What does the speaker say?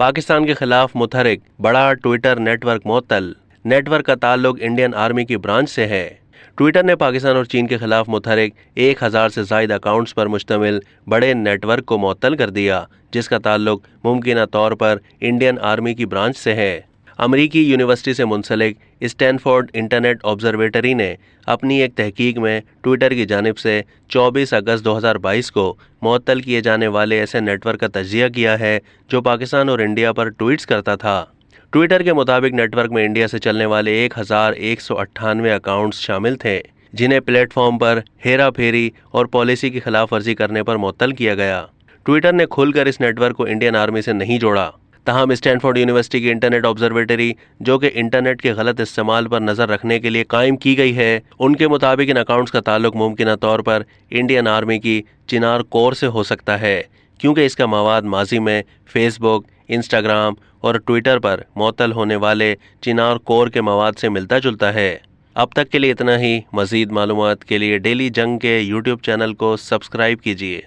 पाकिस्तान के खिलाफ मुतहरिक बड़ा ट्विटर नेटवर्क मुअत्तल। नेटवर्क का ताल्लुक इंडियन आर्मी की ब्रांच से है। ट्विटर ने पाकिस्तान और चीन के खिलाफ मुतहरिक 1000 से ज़ायद अकाउंट्स पर मुश्तमिल बड़े नेटवर्क को मुअत्तल कर दिया, जिसका ताल्लुक मुमकिना तौर पर इंडियन आर्मी की ब्रांच से है। अमरीकी यूनिवर्सिटी से मुंसलिक स्टैनफोर्ड इंटरनेट ऑब्जर्वेटरी ने अपनी एक तहकीक में ट्विटर की जानिब से 24 अगस्त 2022 को मुअत्तल किए जाने वाले ऐसे नेटवर्क का तज्जिया किया है जो पाकिस्तान और इंडिया पर ट्वीट्स करता था। ट्विटर के मुताबिक नेटवर्क में इंडिया से चलने वाले 1198 अकाउंट्स शामिल थे, जिन्हें प्लेटफॉर्म पर हेरा फेरी और पॉलिसी की खिलाफ वर्जी करने पर मुअत्तल किया गया। ट्विटर ने खुलकर इस नेटवर्क को इंडियन आर्मी से नहीं जोड़ा। तहम स्टैनफोर्ड यूनिवर्सिटी की इंटरनेट ऑब्जर्वेटरी, जो कि इंटरनेट के गलत इस्तेमाल पर नज़र रखने के लिए कायम की गई है, उनके मुताबिक इन अकाउंट्स का ताल्लुक मुमकिना तौर पर इंडियन आर्मी की चिनार कोर से हो सकता है, क्योंकि इसका मवाद माजी में फेसबुक, इंस्टाग्राम और ट्विटर पर मुअत्तल होने वाले चिनार कोर के मवाद से मिलता जुलता है। अब तक के लिए इतना ही। मज़ीद मालूमात के लिए डेली जंग के यूट्यूब चैनल को सब्सक्राइब कीजिए।